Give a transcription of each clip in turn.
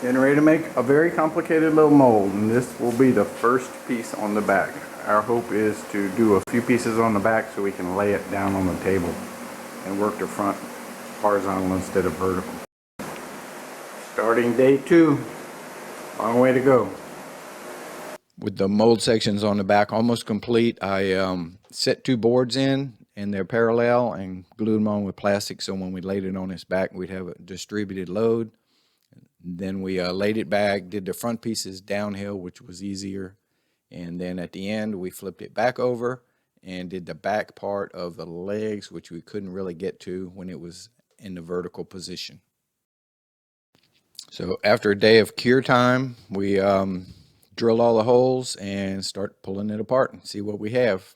Getting ready to make a very complicated little mold, and this will be the first piece on the back. Our hope is to do a few pieces on the back so we can lay it down on the table and work the front horizontal instead of vertical. Starting day 2, long way to go. With the mold sections on the back almost complete, I set 2 boards in and they're parallel and glued them on with plastic, so when we laid it on its back we'd have a distributed load. Then we laid it back, did the front pieces downhill, which was easier, and then at the end we flipped it back over and did the back part of the legs, which we couldn't really get to when it was in the vertical position. So after a day of cure time, we drill all the holes and start pulling it apart and see what we have.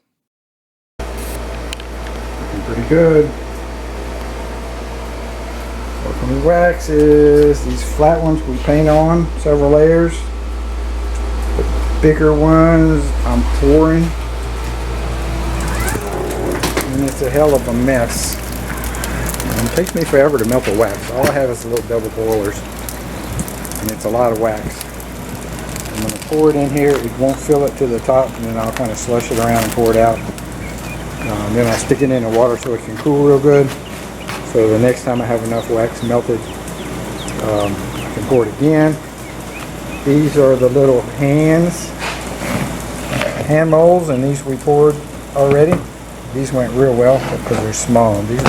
Looking pretty good. Welcome to waxes. These flat ones we paint on several layers. The bigger ones I'm pouring. And it's a hell of a mess. And it takes me forever to melt the wax. All I have is the little double boilers. And it's a lot of wax. I'm going to pour it in here. It won't fill it to the top, and then I'll kind of slush it around and pour it out. Then I'll stick it in the water so it can cool real good. So the next time I have enough wax melted, I can pour it again. These are the little hand molds, and these we poured already. These went real well because they're small. These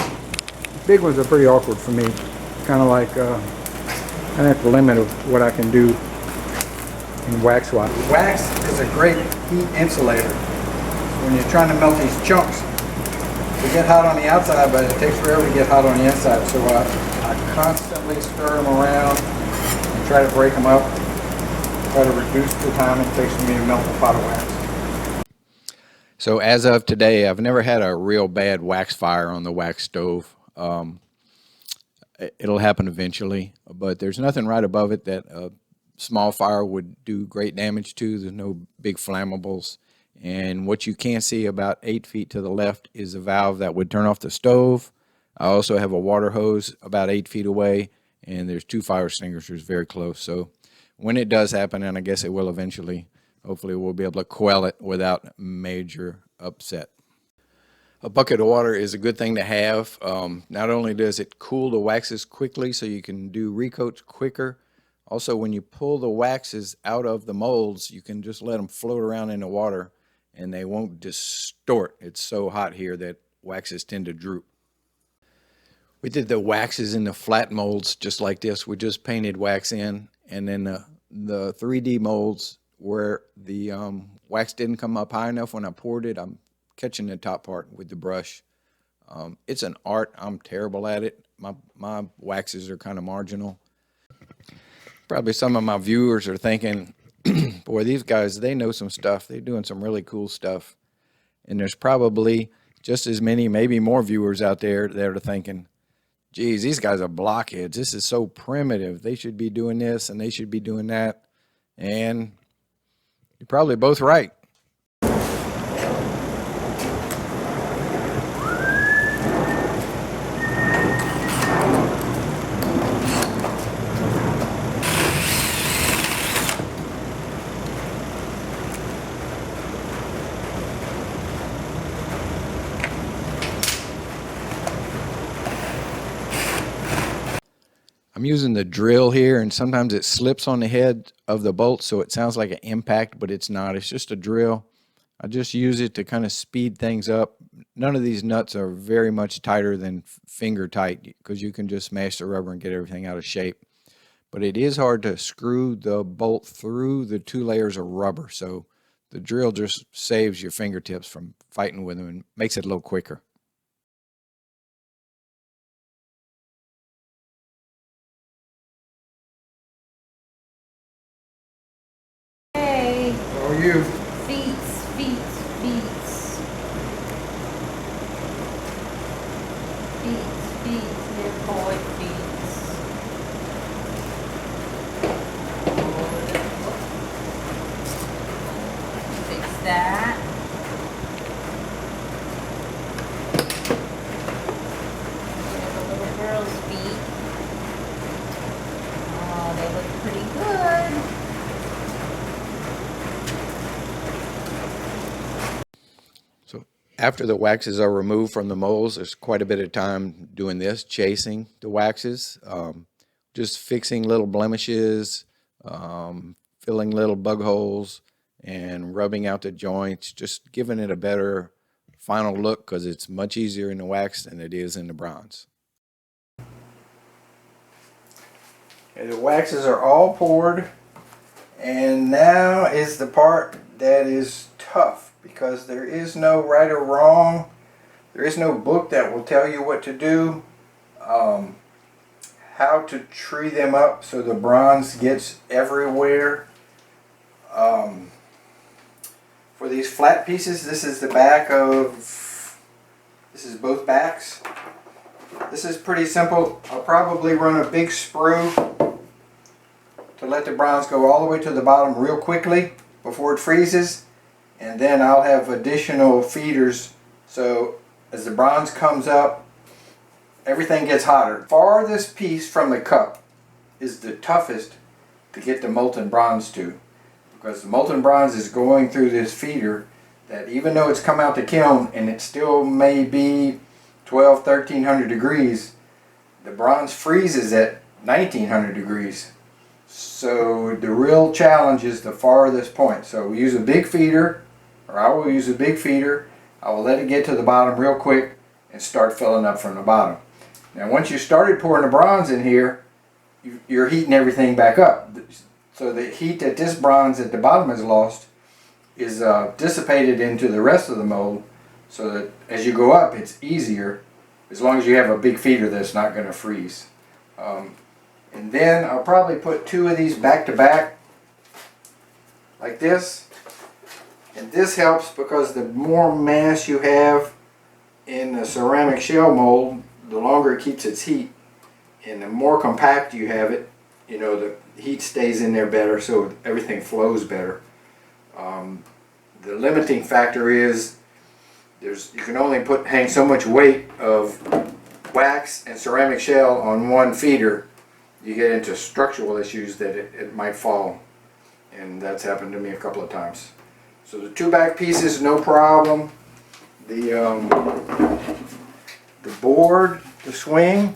big ones are pretty awkward for me. Kind of like I'm at the limit of what I can do in wax wise. Wax is a great heat insulator. When you're trying to melt these chunks, they get hot on the outside, but it takes forever to get hot on the inside. So I constantly stir them around and try to break them up. Try to reduce the time it takes me to melt a pot of wax. So as of today, I've never had a real bad wax fire on the wax stove. It'll happen eventually, but there's nothing right above it that a small fire would do great damage to. There's no big flammables. And what you can't see about 8 feet to the left is a valve that would turn off the stove. I also have a water hose about 8 feet away, and there's 2 fire extinguishers very close. So when it does happen, and I guess it will eventually, hopefully we'll be able to quell it without major upset. A bucket of water is a good thing to have. Not only does it cool the waxes quickly so you can do recoats quicker, also when you pull the waxes out of the molds, you can just let them float around in the water and they won't distort. It's so hot here that waxes tend to droop. We did the waxes in the flat molds just like this. We just painted wax in, and then the 3D molds where the wax didn't come up high enough when I poured it, I'm catching the top part with the brush. It's an art. I'm terrible at it. My waxes are kind of marginal. Probably some of my viewers are thinking, boy, these guys, they know some stuff. They're doing some really cool stuff. And there's probably just as many, maybe more viewers out there that are thinking, geez, these guys are blockheads. This is so primitive. They should be doing this and they should be doing that. And you're probably both right. I'm using the drill here, and sometimes it slips on the head of the bolt, so it sounds like an impact, but it's not. It's just a drill. I just use it to kind of speed things up. None of these nuts are very much tighter than finger tight because you can just smash the rubber and get everything out of shape. But it is hard to screw the bolt through the 2 layers of rubber, so the drill just saves your fingertips from fighting with them and makes it a little quicker. How are you? Feet. Dear boy, feet. Fix that. Here's the little girl's feet. Oh, they look pretty After the waxes are removed from the molds, there's quite a bit of time doing this, chasing the waxes, just fixing little blemishes, filling little bug holes, and rubbing out the joints, just giving it a better final look because it's much easier in the wax than it is in the bronze. Okay, the waxes are all poured, and now is the part that is tough because there is no right or wrong. There is no book that will tell you what to do, how to tree them up so the bronze gets everywhere. For these flat pieces, this is the back of, this is both backs. This is pretty simple. I'll probably run a big sprue to let the bronze go all the way to the bottom real quickly before it freezes, and then I'll have additional feeders so as the bronze comes up everything gets hotter. Farthest piece from the cup is the toughest to get the molten bronze to, because the molten bronze is going through this feeder that even though it's come out the kiln and it still may be 1300 degrees, the bronze freezes at 1900 degrees. So the real challenge is the farthest point. So we use a big feeder, or I will use a big feeder. I will let it get to the bottom real quick and start filling up from the bottom. Now once you started pouring the bronze in here, you're heating everything back up. So the heat that this bronze at the bottom has lost is dissipated into the rest of the mold, so that as you go up it's easier as long as you have a big feeder that's not going to freeze. And then I'll probably put two of these back to back like this, and this helps because the more mass you have in the ceramic shell mold, the longer it keeps its heat, and the more compact you have it, you know, the heat stays in there better, so everything flows better. The limiting factor is you can only hang so much weight of wax and ceramic shell on one feeder. You get into structural issues that it might fall, and that's happened to me a couple of times. So the two back pieces, no problem. The board, the swing,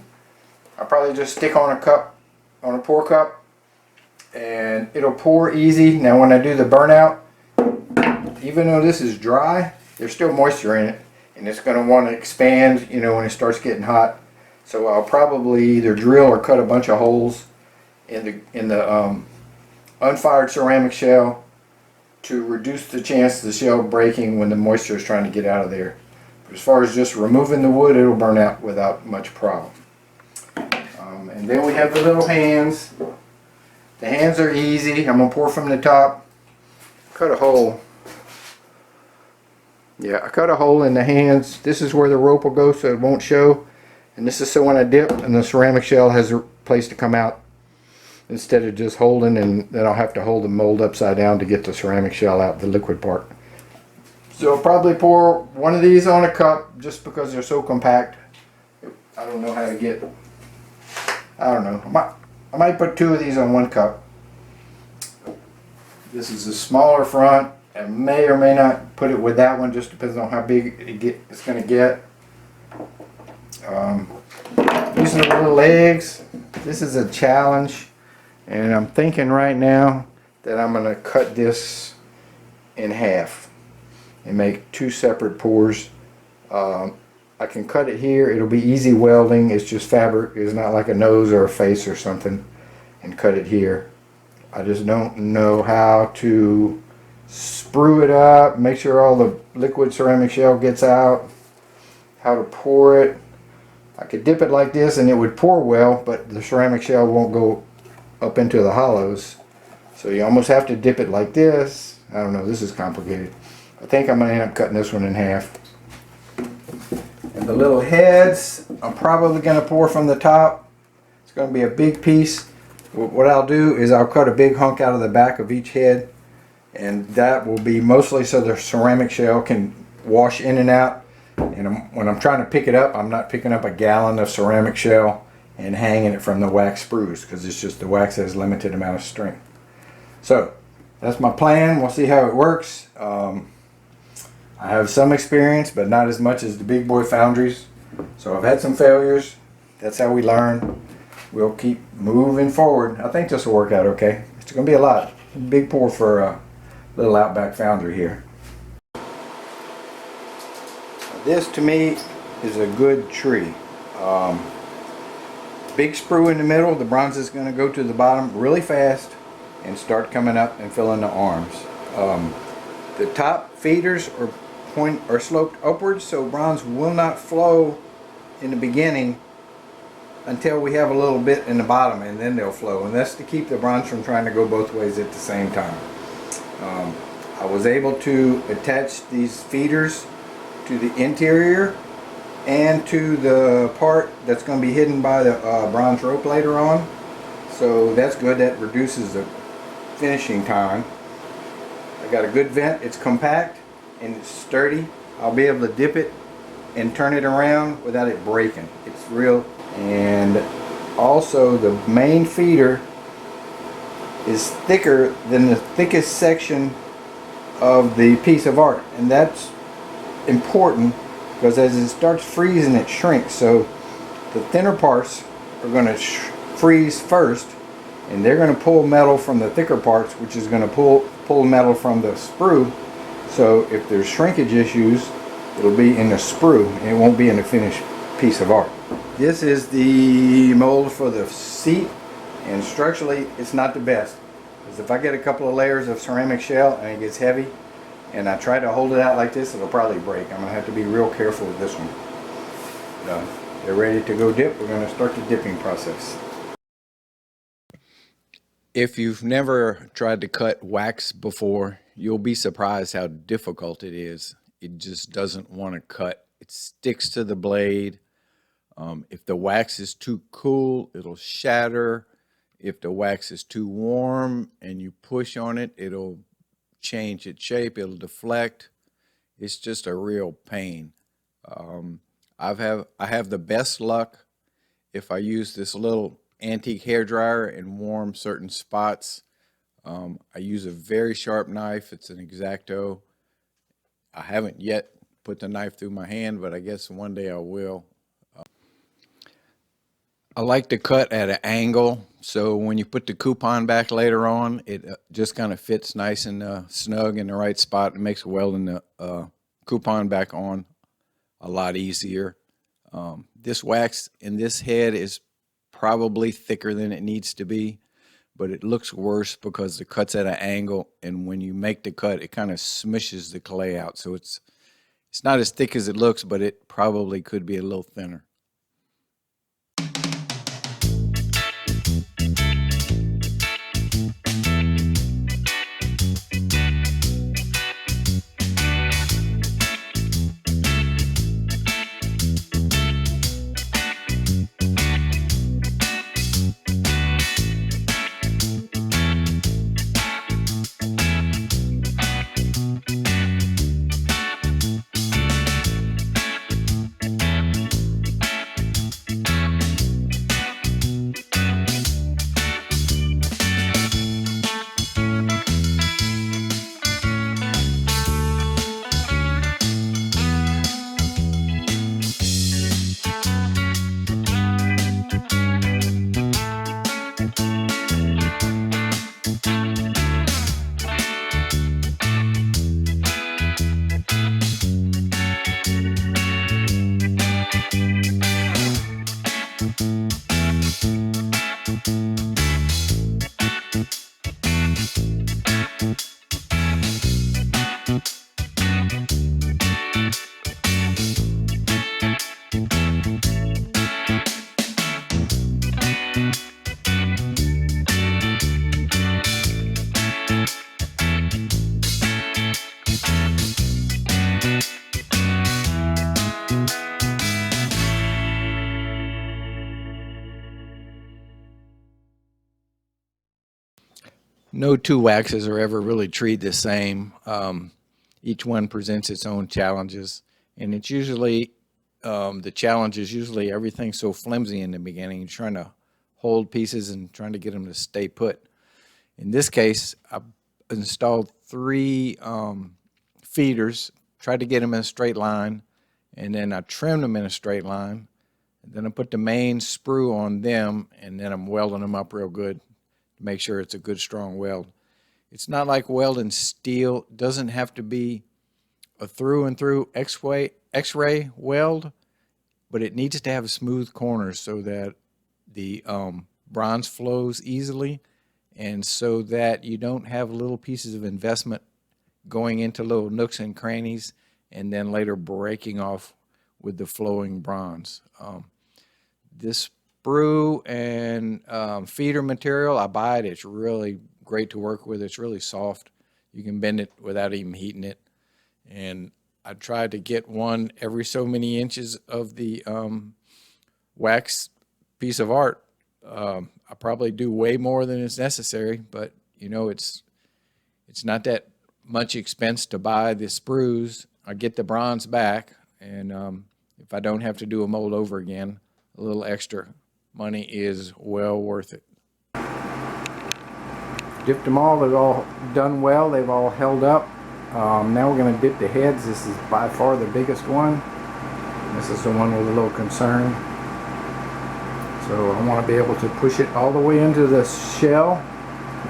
I'll probably just stick on a cup, on a pour cup, and it'll pour easy. Now when I do the burnout, even though this is dry, there's still moisture in it, and it's going to want to expand, you know, when it starts getting hot. So I'll probably either drill or cut a bunch of holes in the unfired ceramic shell to reduce the chance of the shell breaking when the moisture is trying to get out of there. But as far as just removing the wood, it'll burn out without much problem. And then we have the little hands. The hands are easy. I'm going to pour from the top. Cut a hole. Yeah, I cut a hole in the hands. This is where the rope will go so it won't show. And this is so when I dip and the ceramic shell has a place to come out, instead of just holding, and then I'll have to hold the mold upside down to get the ceramic shell out, the liquid part. So I'll probably pour one of these on a cup just because they're so compact. I don't know how to get, I don't know. I might put two of these on one cup. This is a smaller front. I may or may not put it with that one, just depends on how big it's going to get. Using the little legs, this is a challenge, and I'm thinking right now that I'm going to cut this in half and make two separate pours. I can cut it here. It'll be easy welding. It's just fabric. It's not like a nose or a face or something, and cut it here. I just don't know how to sprue it up, make sure all the liquid ceramic shell gets out, how to pour it. I could dip it like this and it would pour well, but the ceramic shell won't go up into the hollows. So you almost have to dip it like this. I don't know, this is complicated. I think I'm going to end up cutting this one in half. And the little heads, I'm probably going to pour from the top. It's going to be a big piece. What I'll do is I'll cut a big hunk out of the back of each head, and that will be mostly so the ceramic shell can wash in and out. And when I'm trying to pick it up, I'm not picking up a gallon of ceramic shell and hanging it from the wax sprues, because it's just the wax has limited amount of strength. So that's my plan. We'll see how it works. I have some experience, but not as much as the big boy foundries. So I've had some failures. That's how we learn. We'll keep moving forward. I think this will work out okay. It's going to be a lot. Big pour for a little Outback foundry here. This to me is a good tree. Big sprue in the middle. The bronze is going to go to the bottom really fast and start coming up and filling the arms. The top feeders are sloped upwards, so bronze will not flow in the beginning until we have a little bit in the bottom, and then they'll flow. And that's to keep the bronze from trying to go both ways at the same time. I was able to attach these feeders to the interior and to the part that's going to be hidden by the bronze rope later on. So that's good. That reduces the finishing time. I got a good vent. It's compact and it's sturdy. I'll be able to dip it and turn it around without it breaking. It's real. And also the main feeder is thicker than the thickest section of the piece of art, and that's important because as it starts freezing it shrinks. So the thinner parts are going to freeze first, and they're going to pull metal from the thicker parts, which is going to pull metal from the sprue. So if there's shrinkage issues, it'll be in the sprue and it won't be in the finished piece of art. This is the mold for the seat, and structurally it's not the best, because if I get a couple of layers of ceramic shell and it gets heavy and I try to hold it out like this, it'll probably break. I'm going to have to be real careful with this one. They're ready to go dip. We're going to start the dipping process. If you've never tried to cut wax before, you'll be surprised how difficult it is. It just doesn't want to cut. It sticks to the blade. If the wax is too cool, it'll shatter. If the wax is too warm and you push on it, it'll change its shape, it'll deflect. It's just a real pain. I have the best luck if I use this little antique hair dryer and warm certain spots. I use a very sharp knife. It's an X-Acto. I haven't yet put the knife through my hand, but I guess one day I will. I like to cut at an angle, so when you put the coupon back later on, it just kind of fits nice and snug in the right spot. It makes welding the coupon back on a lot easier. This wax in this head is probably thicker than it needs to be, but it looks worse because the cut's at an angle, and when you make the cut, it kind of smushes the clay out. So it's not as thick as it looks, but it probably could be a little thinner. No two waxes are ever really treated the same. Each one presents its own challenges, and it's usually the challenge is usually everything's so flimsy in the beginning. You're trying to hold pieces and trying to get them to stay put. In this case, I installed 3 feeders tried to get them in a straight line, and then I trimmed them in a straight line. And then I put the main sprue on them, and then I'm welding them up real good to make sure it's a good, strong weld. It's not like welding steel. It doesn't have to be a through and through X-ray weld, but it needs to have smooth corners so that the bronze flows easily, and so that you don't have little pieces of investment going into little nooks and crannies and then later breaking off with the flowing bronze. This sprue and feeder material, I buy it. It's really great to work with. It's really soft. You can bend it without even heating it. And I tried to get one every so many inches of the wax piece of art. I probably do way more than is necessary, but you know, it's not that much expense to buy the sprues. I get the bronze back, and if I don't have to do a mold over again, a little extra money is well worth it. Dipped them all. They're all done well. They've all held up. Now we're going to dip the heads. This is by far the biggest one. This is the one with a little concern. So I want to be able to push it all the way into the shell,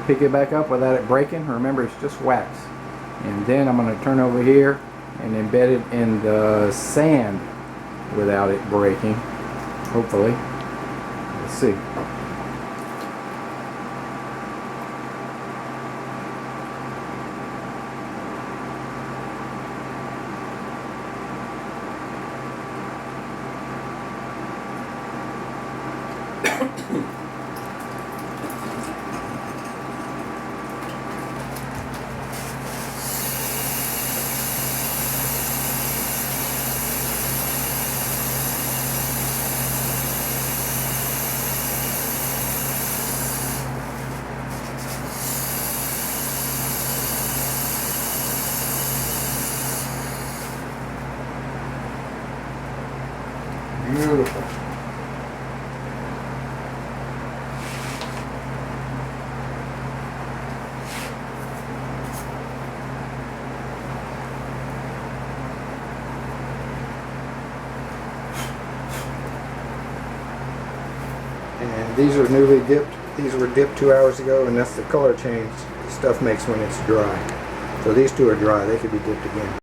pick it back up without it breaking. Remember, it's just wax. And then I'm going to turn over here and embed it in the sand without it breaking, hopefully. Let's see. Beautiful. And these are newly dipped. These were dipped 2 hours ago, and that's the color change the stuff makes when it's dry. So these two are dry. They could be dipped again.